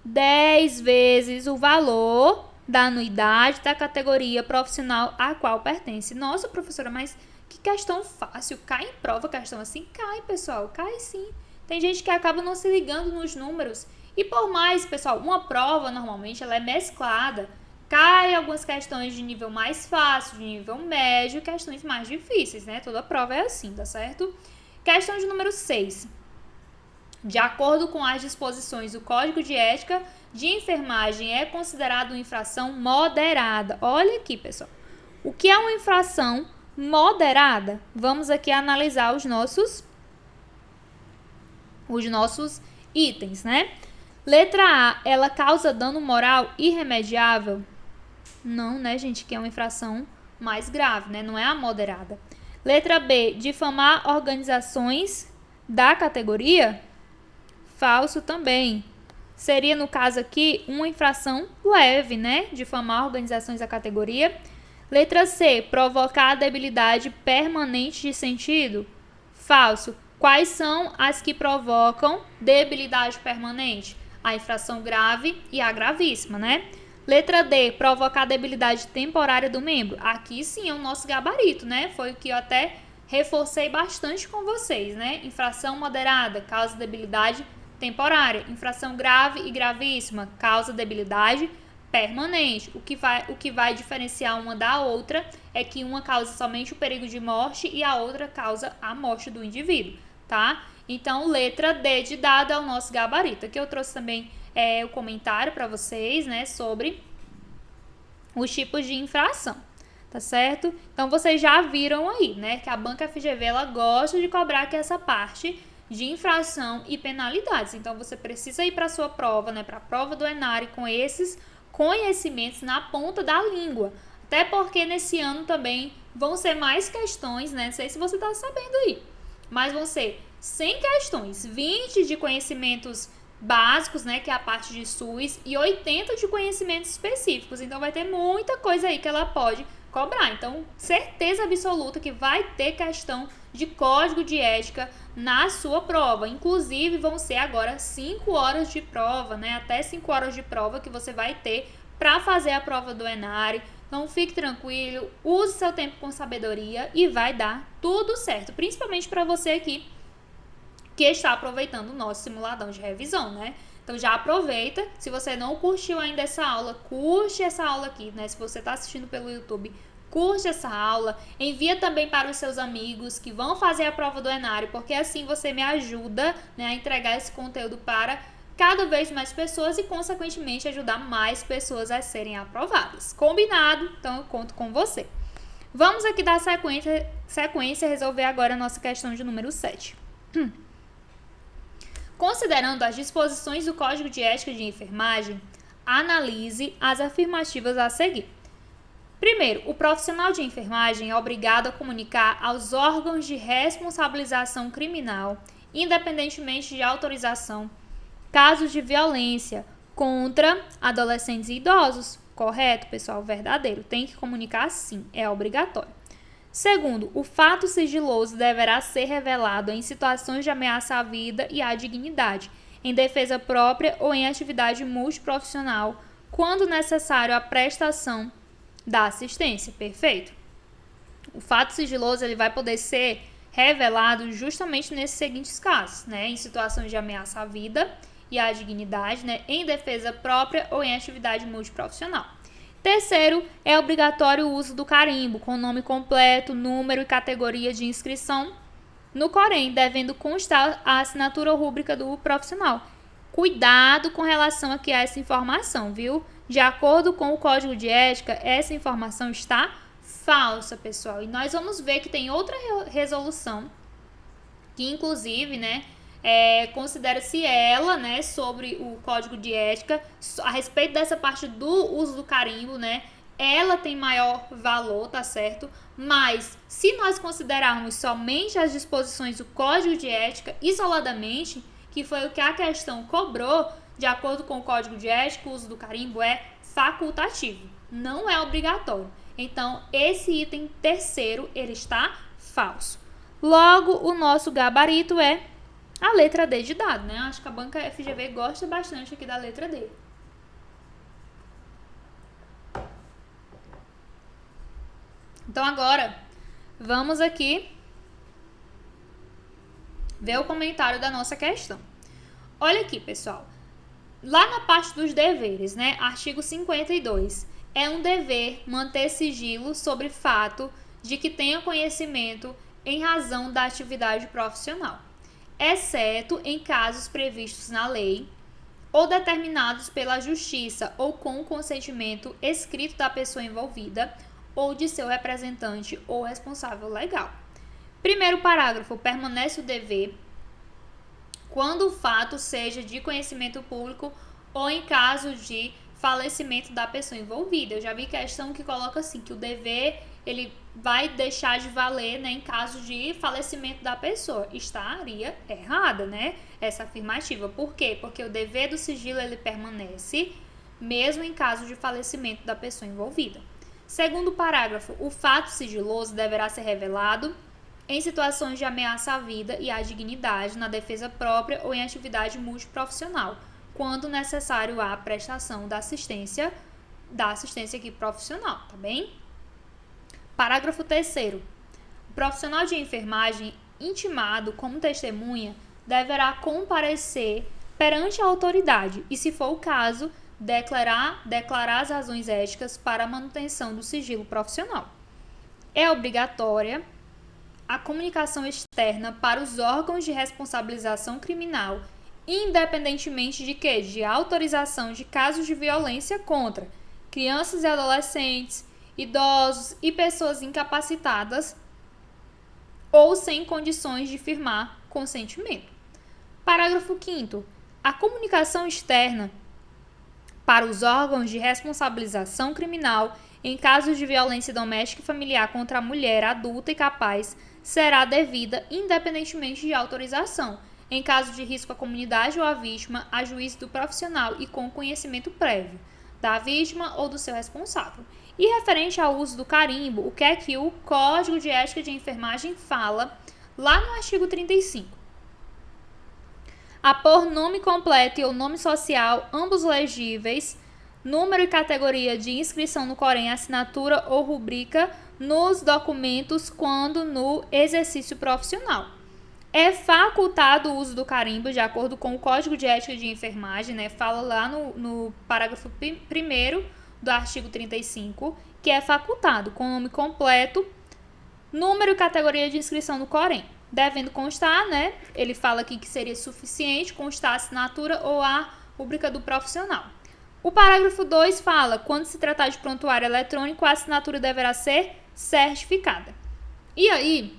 10 vezes o valor da anuidade da categoria profissional a qual pertence. Nossa, professora, mas que questão fácil. Cai em prova questão assim? Cai, pessoal, cai sim. Tem gente que acaba não se ligando nos números. E por mais, pessoal, uma prova normalmente ela é mesclada. Cai algumas questões de nível mais fácil, de nível médio, questões mais difíceis, né? Toda prova é assim, tá certo? Questão de número 6. De acordo com as disposições do Código de Ética de Enfermagem, é considerado uma infração moderada. Olha aqui, pessoal. O que é uma infração moderada? Vamos aqui analisar os nossos itens, né? Letra A, ela causa dano moral irremediável? Não, né, gente? Que é uma infração mais grave, né? Não é a moderada. Letra B, difamar organizações da categoria? Falso também. Seria, no caso aqui, uma infração leve, né? Difamar organizações da categoria. Letra C, provocar debilidade permanente de sentido? Falso. Quais são as que provocam debilidade permanente? A infração grave e a gravíssima, né? Letra D, provocar debilidade temporária do membro. Aqui sim é o nosso gabarito, né? Foi o que eu até reforcei bastante com vocês, né? Infração moderada, causa debilidade temporária. Infração grave e gravíssima, causa debilidade permanente. O que vai diferenciar uma da outra é que uma causa somente o perigo de morte e a outra causa a morte do indivíduo, tá? Então, letra D de dado é o nosso gabarito. Aqui eu trouxe também o comentário para vocês, né, sobre os tipos de infração, tá certo? Então, vocês já viram aí, né, que a Banca FGV, ela gosta de cobrar aqui essa parte de infração e penalidades. Então, você precisa ir para a sua prova, né, para a prova do ENARE com esses conhecimentos na ponta da língua. Até porque nesse ano também vão ser mais questões, né, não sei se você está sabendo aí, mas vão ser 100 questões, 20 de conhecimentos básicos, né, que é a parte de SUS, e 80 de conhecimentos específicos. Então, vai ter muita coisa aí que ela pode cobrar. Então, certeza absoluta que vai ter questão de código de ética na sua prova. Inclusive, vão ser agora 5 horas de prova, né, até 5 horas de prova que você vai ter para fazer a prova do ENARE. Então, fique tranquilo, use seu tempo com sabedoria e vai dar tudo certo. Principalmente para você aqui que está aproveitando o nosso simuladão de revisão, né? Então, já aproveita. Se você não curtiu ainda essa aula, curte essa aula aqui, né? Se você está assistindo pelo YouTube, curte essa aula. Envia também para os seus amigos que vão fazer a prova do ENARE, porque assim você me ajuda, né, a entregar esse conteúdo para cada vez mais pessoas e, consequentemente, ajudar mais pessoas a serem aprovadas. Combinado? Então, eu conto com você. Vamos aqui dar sequência e resolver agora a nossa questão de número 7. Considerando as disposições do Código de Ética de Enfermagem, analise as afirmativas a seguir. Primeiro, o profissional de enfermagem é obrigado a comunicar aos órgãos de responsabilização criminal, independentemente de autorização, casos de violência contra adolescentes e idosos. Correto, pessoal? Verdadeiro. Tem que comunicar sim, é obrigatório. Segundo, o fato sigiloso deverá ser revelado em situações de ameaça à vida e à dignidade, em defesa própria ou em atividade multiprofissional, quando necessário a prestação da assistência. Perfeito? O fato sigiloso ele vai poder ser revelado justamente nesses seguintes casos, né? Em situações de ameaça à vida e a dignidade, né, em defesa própria ou em atividade multiprofissional. Terceiro, é obrigatório o uso do carimbo, com nome completo, número e categoria de inscrição no Corém, devendo constar a assinatura ou rúbrica do profissional. Cuidado com relação aqui a essa informação, viu? De acordo com o Código de Ética, essa informação está falsa, pessoal. E nós vamos ver que tem outra resolução que, inclusive, né, considera-se ela, né, sobre o Código de Ética, a respeito dessa parte do uso do carimbo, né, ela tem maior valor, tá certo? Mas, se nós considerarmos somente as disposições do Código de Ética isoladamente, que foi o que a questão cobrou, de acordo com o Código de Ética, o uso do carimbo é facultativo, não é obrigatório. Então, esse item terceiro, ele está falso. Logo, o nosso gabarito é a letra D de dado, né? Acho que a banca FGV gosta bastante aqui da letra D. Então, agora, vamos aqui ver o comentário da nossa questão. Olha aqui, pessoal. Lá na parte dos deveres, né? Artigo 52. É um dever manter sigilo sobre fato de que tenha conhecimento em razão da atividade profissional, exceto em casos previstos na lei ou determinados pela justiça ou com o consentimento escrito da pessoa envolvida ou de seu representante ou responsável legal. Primeiro parágrafo, permanece o dever quando o fato seja de conhecimento público ou em caso de falecimento da pessoa envolvida. Eu já vi questão que coloca assim, que o dever ele vai deixar de valer, né, em caso de falecimento da pessoa. Estaria errada, né, essa afirmativa. Por quê? Porque o dever do sigilo ele permanece mesmo em caso de falecimento da pessoa envolvida. Segundo parágrafo, o fato sigiloso deverá ser revelado em situações de ameaça à vida e à dignidade, na defesa própria ou em atividade multiprofissional, quando necessário à prestação da assistência aqui profissional, tá bem? Parágrafo 3º. O profissional de enfermagem intimado como testemunha deverá comparecer perante a autoridade e, se for o caso, declarar as razões éticas para a manutenção do sigilo profissional. É obrigatória a comunicação externa para os órgãos de responsabilização criminal, independentemente de que? De autorização de casos de violência contra crianças e adolescentes, idosos e pessoas incapacitadas ou sem condições de firmar consentimento. Parágrafo 5º. A comunicação externa para os órgãos de responsabilização criminal em casos de violência doméstica e familiar contra a mulher adulta e capaz será devida independentemente de autorização, em caso de risco à comunidade ou à vítima, a juízo do profissional e com conhecimento prévio da vítima ou do seu responsável. E referente ao uso do carimbo, o que é que o Código de Ética de Enfermagem fala lá no artigo 35? Apor nome completo e ou nome social, ambos legíveis, número e categoria de inscrição no Corém, assinatura ou rubrica nos documentos quando no exercício profissional. É facultado o uso do carimbo de acordo com o Código de Ética de Enfermagem, né? Fala lá no parágrafo 1º do artigo 35, que é facultado com nome completo, número e categoria de inscrição no Corém, devendo constar, né? Ele fala aqui que seria suficiente constar a assinatura ou a rúbrica do profissional. O parágrafo 2 fala, quando se tratar de prontuário eletrônico, a assinatura deverá ser certificada. E aí,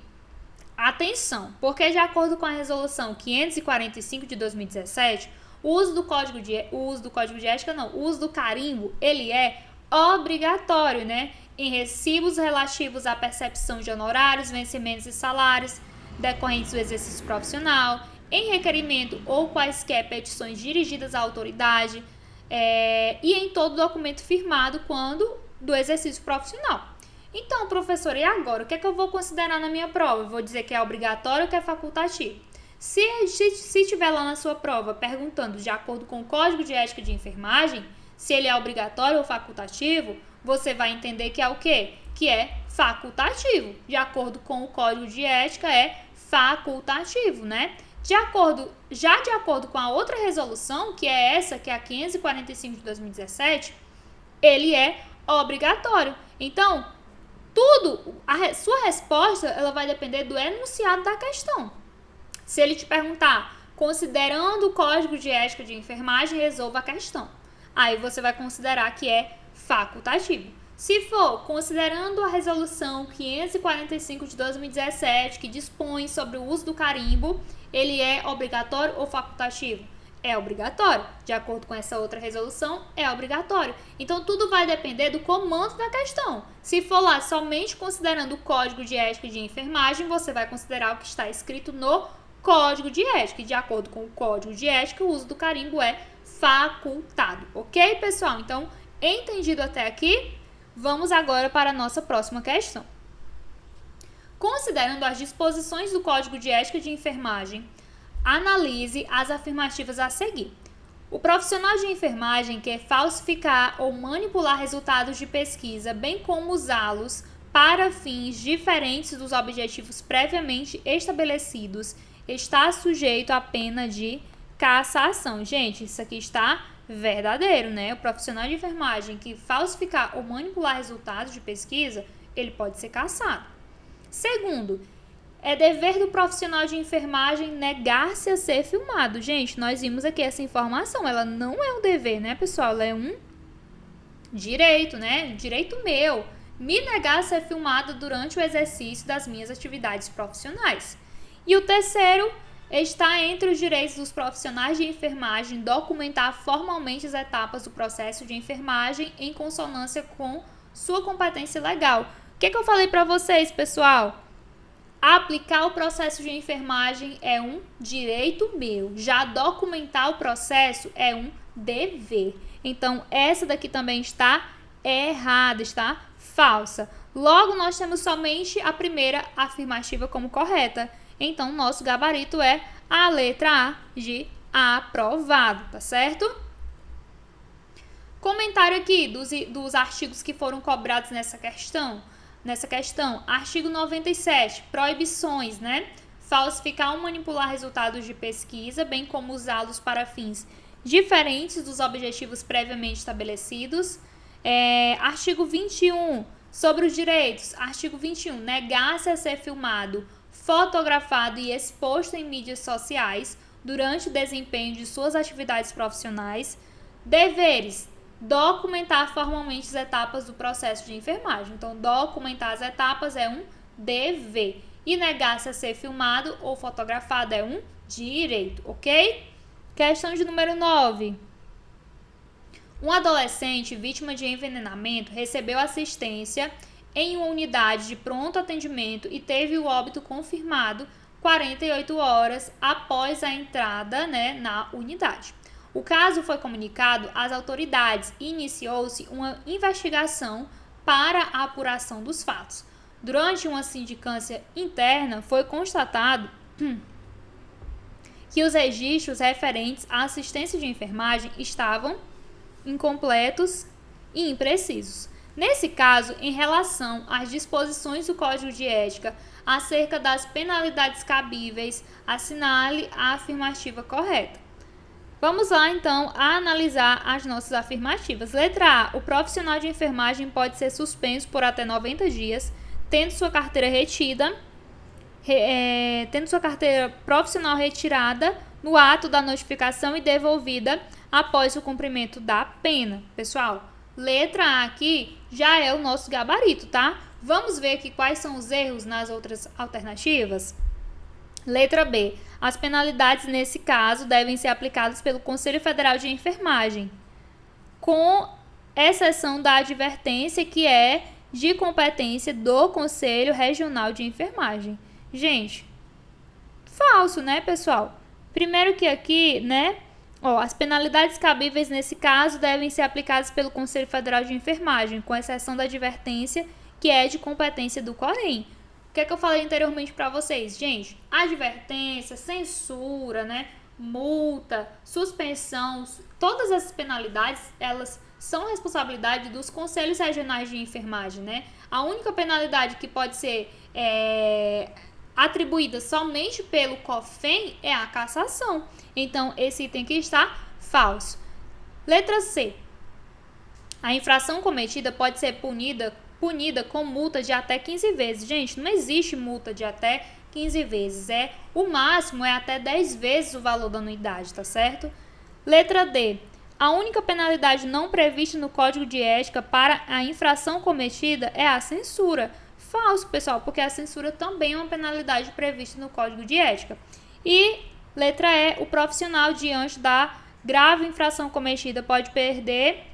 atenção, porque de acordo com a resolução 545 de 2017, o uso do código de ética, o uso do carimbo, ele é obrigatório, né? Em recibos relativos à percepção de honorários, vencimentos e salários decorrentes do exercício profissional, em requerimento ou quaisquer petições dirigidas à autoridade, e em todo documento firmado quando do exercício profissional. Então, professor, e agora? O que é que eu vou considerar na minha prova? Eu vou dizer que é obrigatório ou que é facultativo? Se tiver lá na sua prova perguntando de acordo com o Código de Ética de Enfermagem, se ele é obrigatório ou facultativo, você vai entender que é o quê? Que é facultativo. De acordo com o Código de Ética, é facultativo, né? Já de acordo com a outra resolução, que é essa, que é a 545 de 2017, ele é obrigatório. Então, sua resposta, ela vai depender do enunciado da questão. Se ele te perguntar, considerando o Código de Ética de Enfermagem, resolva a questão. Aí você vai considerar que é facultativo. Se for considerando a resolução 545 de 2017, que dispõe sobre o uso do carimbo, ele é obrigatório ou facultativo? É obrigatório. De acordo com essa outra resolução, é obrigatório. Então, tudo vai depender do comando da questão. Se for lá somente considerando o Código de Ética de Enfermagem, você vai considerar o que está escrito no Código de Ética. E de acordo com o Código de Ética, o uso do carimbo é facultado. Ok, pessoal? Então, entendido até aqui? Vamos agora para a nossa próxima questão. Considerando as disposições do Código de Ética de Enfermagem, analise as afirmativas a seguir. O profissional de enfermagem quer falsificar ou manipular resultados de pesquisa, bem como usá-los para fins diferentes dos objetivos previamente estabelecidos, está sujeito à pena de cassação. Gente, isso aqui está verdadeiro, né? O profissional de enfermagem que falsificar ou manipular resultados de pesquisa, ele pode ser cassado. Segundo, é dever do profissional de enfermagem negar-se a ser filmado. Gente, nós vimos aqui essa informação, ela não é um dever, né, pessoal? Ela é um direito, né? Direito meu. Me negar a ser filmado durante o exercício das minhas atividades profissionais. E o terceiro está entre os direitos dos profissionais de enfermagem documentar formalmente as etapas do processo de enfermagem em consonância com sua competência legal. O que eu falei para vocês, pessoal? Aplicar o processo de enfermagem é um direito meu. Já documentar o processo é um dever. Então, essa daqui também está errada, está falsa. Logo, nós temos somente a primeira afirmativa como correta. Então, nosso gabarito é a letra A de aprovado, tá certo? Comentário aqui dos artigos que foram cobrados nessa questão. Artigo 97, proibições, né? Falsificar ou manipular resultados de pesquisa, bem como usá-los para fins diferentes dos objetivos previamente estabelecidos. Artigo 21, sobre os direitos. Artigo 21, negar-se a ser filmado, fotografado e exposto em mídias sociais durante o desempenho de suas atividades profissionais. Deveres: documentar formalmente as etapas do processo de enfermagem. Então, documentar as etapas é um dever. E negar-se a ser filmado ou fotografado é um direito, ok? Questão de número 9. Um adolescente vítima de envenenamento recebeu assistência em uma unidade de pronto atendimento e teve o óbito confirmado 48 horas após a entrada, né, na unidade. O caso foi comunicado às autoridades e iniciou-se uma investigação para a apuração dos fatos. Durante uma sindicância interna, foi constatado que os registros referentes à assistência de enfermagem estavam incompletos e imprecisos. Nesse caso, em relação às disposições do Código de Ética acerca das penalidades cabíveis, assinale a afirmativa correta. Vamos lá, então, a analisar as nossas afirmativas. Letra A. O profissional de enfermagem pode ser suspenso por até 90 dias, tendo sua carteira profissional retirada no ato da notificação e devolvida após o cumprimento da pena. Pessoal, letra A aqui já é o nosso gabarito, tá? Vamos ver aqui quais são os erros nas outras alternativas? Letra B. As penalidades nesse caso devem ser aplicadas pelo Conselho Federal de Enfermagem, com exceção da advertência que é de competência do Conselho Regional de Enfermagem. Gente, falso, né, pessoal? Primeiro que aqui, né, as penalidades cabíveis nesse caso devem ser aplicadas pelo Conselho Federal de Enfermagem, com exceção da advertência que é de competência do COREN. O que é que eu falei anteriormente para vocês? Gente, advertência, censura, né, multa, suspensão, todas essas penalidades, elas são responsabilidade dos conselhos regionais de enfermagem, né? A única penalidade que pode ser atribuída somente pelo COFEN é a cassação. Então, esse item aqui está falso. Letra C. A infração cometida pode ser punida com multa de até 15 vezes. Gente, não existe multa de até 15 vezes. O máximo é até 10 vezes o valor da anuidade, tá certo? Letra D. A única penalidade não prevista no Código de Ética para a infração cometida é a censura. Falso, pessoal, porque a censura também é uma penalidade prevista no Código de Ética. E letra E. O profissional, diante da grave infração cometida, pode perder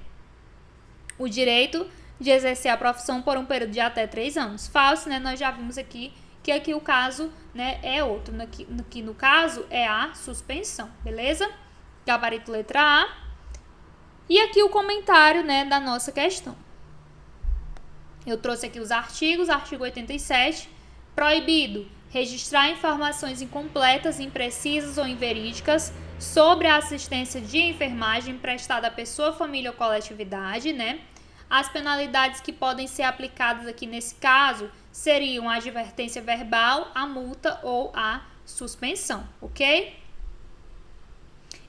o direito de exercer a profissão por um período de até 3 anos. Falso, né? Nós já vimos aqui que aqui o caso, né, é outro. Aqui no caso é a suspensão, beleza? Gabarito letra A. E aqui o comentário, né, da nossa questão. Eu trouxe aqui os artigos. Artigo 87. Proibido registrar informações incompletas, imprecisas ou inverídicas sobre a assistência de enfermagem prestada à pessoa, família ou coletividade, né? As penalidades que podem ser aplicadas aqui nesse caso seriam a advertência verbal, a multa ou a suspensão, ok?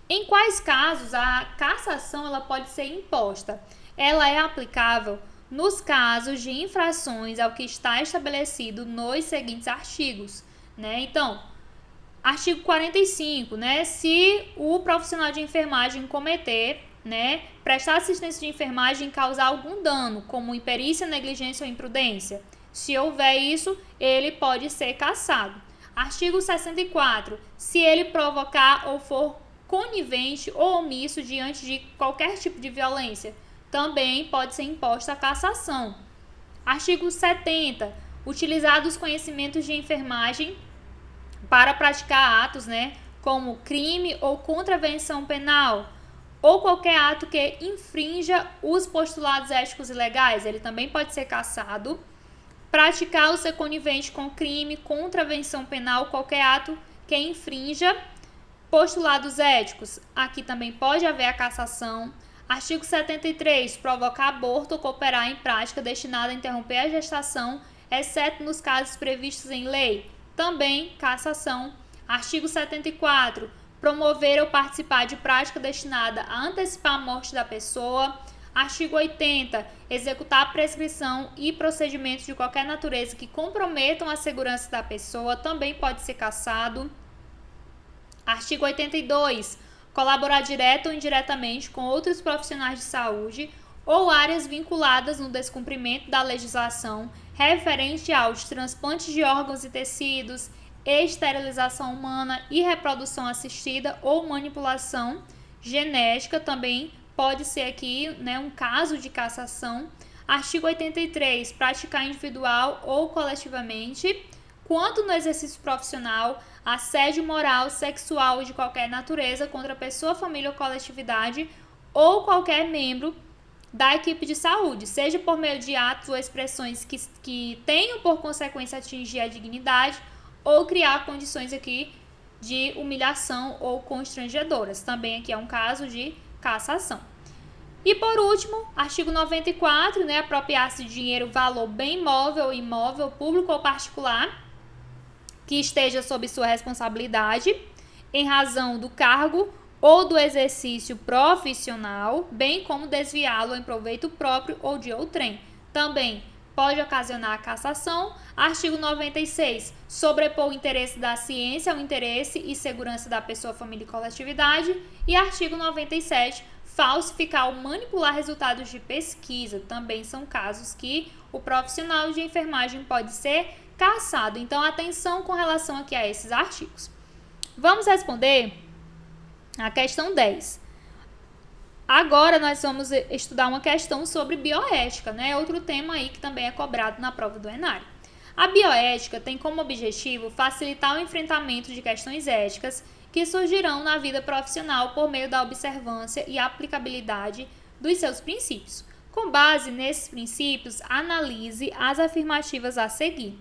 Em quais casos a cassação ela pode ser imposta? Ela é aplicável nos casos de infrações ao que está estabelecido nos seguintes artigos, né? Então, artigo 45, né? Se o profissional de enfermagem cometer, né, prestar assistência de enfermagem e causar algum dano, como imperícia, negligência ou imprudência. Se houver isso, ele pode ser cassado. Artigo 64. Se ele provocar ou for conivente ou omisso diante de qualquer tipo de violência, também pode ser imposta a cassação. Artigo 70. Utilizar dos conhecimentos de enfermagem para praticar atos, né, como crime ou contravenção penal, ou qualquer ato que infrinja os postulados éticos e legais, ele também pode ser cassado. Praticar ou ser conivente com crime, contravenção penal, qualquer ato que infrinja postulados éticos, aqui também pode haver a cassação. Artigo 73. Provocar aborto ou cooperar em prática destinada a interromper a gestação, exceto nos casos previstos em lei, também cassação. Artigo 74. Promover ou participar de prática destinada a antecipar a morte da pessoa. Artigo 80. Executar a prescrição e procedimentos de qualquer natureza que comprometam a segurança da pessoa, também pode ser cassado. Artigo 82. Colaborar direto ou indiretamente com outros profissionais de saúde ou áreas vinculadas no descumprimento da legislação referente aos transplantes de órgãos e tecidos, esterilização humana e reprodução assistida ou manipulação genética, também pode ser aqui, né, um caso de cassação. Artigo 83. Praticar individual ou coletivamente, quanto no exercício profissional, assédio moral, sexual de qualquer natureza contra pessoa, família ou coletividade ou qualquer membro da equipe de saúde, seja por meio de atos ou expressões que tenham por consequência atingir a dignidade ou criar condições aqui de humilhação ou constrangedoras. Também aqui é um caso de cassação. E por último, artigo 94, né, apropriar-se de dinheiro, valor, bem móvel ou imóvel, público ou particular, que esteja sob sua responsabilidade, em razão do cargo ou do exercício profissional, bem como desviá-lo em proveito próprio ou de outrem. Também pode ocasionar a cassação. Artigo 96. Sobrepor o interesse da ciência ao interesse e segurança da pessoa, família e coletividade. E artigo 97. Falsificar ou manipular resultados de pesquisa. Também são casos que o profissional de enfermagem pode ser cassado. Então, atenção com relação aqui a esses artigos. Vamos responder a questão 10. Agora nós vamos estudar uma questão sobre bioética, né? Outro tema aí que também é cobrado na prova do ENARE. A bioética tem como objetivo facilitar o enfrentamento de questões éticas que surgirão na vida profissional por meio da observância e aplicabilidade dos seus princípios. Com base nesses princípios, analise as afirmativas a seguir.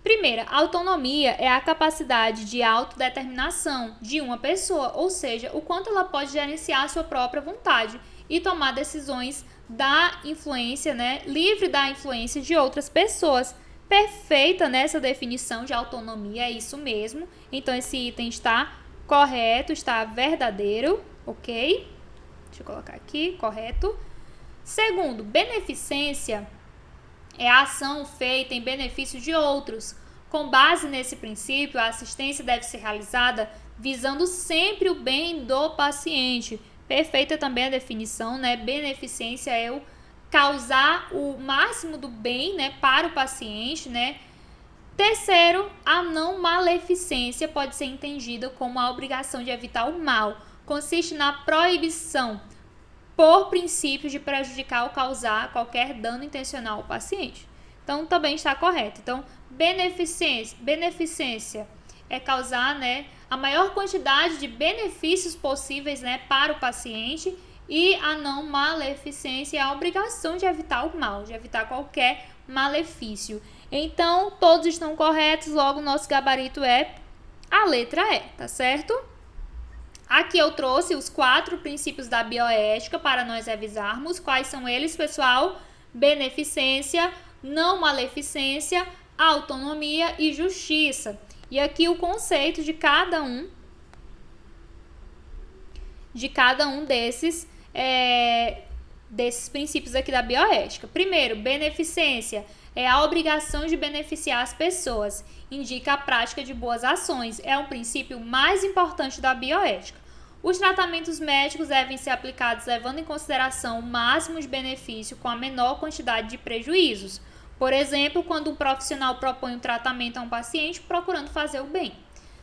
Primeira, autonomia é a capacidade de autodeterminação de uma pessoa, ou seja, o quanto ela pode gerenciar a sua própria vontade e tomar decisões da influência, né, livre da influência de outras pessoas. perfeita nessa definição de autonomia, é isso mesmo. Então, esse item está correto, está verdadeiro, ok? Deixa eu colocar aqui, correto. Segundo, beneficência é a ação feita em benefício de outros. Com base nesse princípio, a assistência deve ser realizada visando sempre o bem do paciente. Perfeita também a definição, né? Beneficência é o causar o máximo do bem, né, para o paciente, né? Terceiro, a não maleficência pode ser entendida como a obrigação de evitar o mal. Consiste na proibição, por princípio, de prejudicar ou causar qualquer dano intencional ao paciente. Então, também está correto. Então, beneficência é causar, né, a maior quantidade de benefícios possíveis, né, para o paciente, e a não maleficência é a obrigação de evitar o mal, de evitar qualquer malefício. Então, todos estão corretos, logo o nosso gabarito é a letra E, tá certo? Aqui eu trouxe os 4 princípios da bioética para nós revisarmos. Quais são eles, pessoal? Beneficência, não maleficência, autonomia e justiça. E aqui o conceito de cada um desses princípios aqui da bioética. Primeiro, beneficência é a obrigação de beneficiar as pessoas, indica a prática de boas ações, é um princípio mais importante da bioética. Os tratamentos médicos devem ser aplicados levando em consideração o máximo de benefício com a menor quantidade de prejuízos. Por exemplo, quando um profissional propõe um tratamento a um paciente procurando fazer o bem.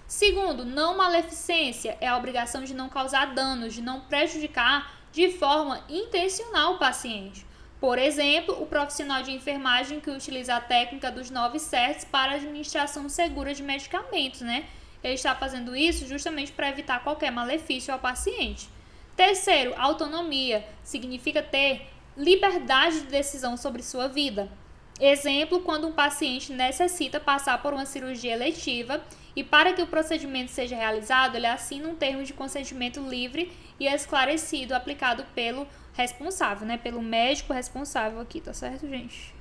Segundo, não maleficência é a obrigação de não causar danos, de não prejudicar de forma intencional o paciente. Por exemplo, o profissional de enfermagem que utiliza a técnica dos 9 certos para a administração segura de medicamentos, né? Ele está fazendo isso justamente para evitar qualquer malefício ao paciente. Terceiro, autonomia significa ter liberdade de decisão sobre sua vida. Exemplo, quando um paciente necessita passar por uma cirurgia eletiva e para que o procedimento seja realizado, ele assina um termo de consentimento livre e esclarecido aplicado pelo responsável, né? Pelo médico responsável aqui, tá certo, gente?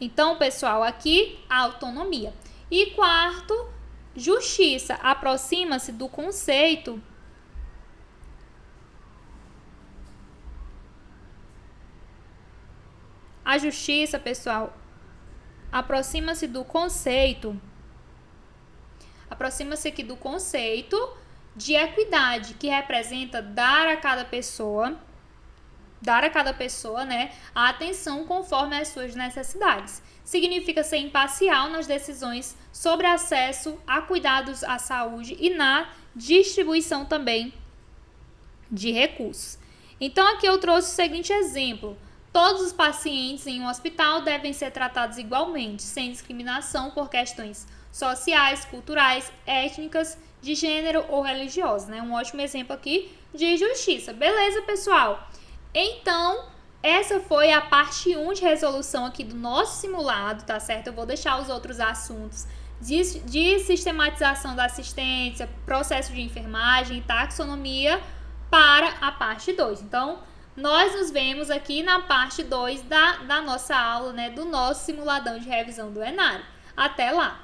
Então, pessoal, aqui a autonomia. E quarto, justiça aproxima-se do conceito A justiça, pessoal, aproxima-se aqui do conceito de equidade, que representa dar a cada pessoa, né, a atenção conforme as suas necessidades. Significa ser imparcial nas decisões sobre acesso a cuidados à saúde e na distribuição também de recursos. Então, aqui eu trouxe o seguinte exemplo. Todos os pacientes em um hospital devem ser tratados igualmente, sem discriminação por questões sociais, culturais, étnicas, de gênero ou religiosas, né? Um ótimo exemplo aqui de justiça. Beleza, pessoal? Então, essa foi a parte 1 de resolução aqui do nosso simulado, tá certo? Eu vou deixar os outros assuntos de sistematização da assistência, processo de enfermagem, taxonomia para a parte 2. Então, nós nos vemos aqui na parte 2 da nossa aula, né, do nosso simuladão de revisão do Enário. Até lá!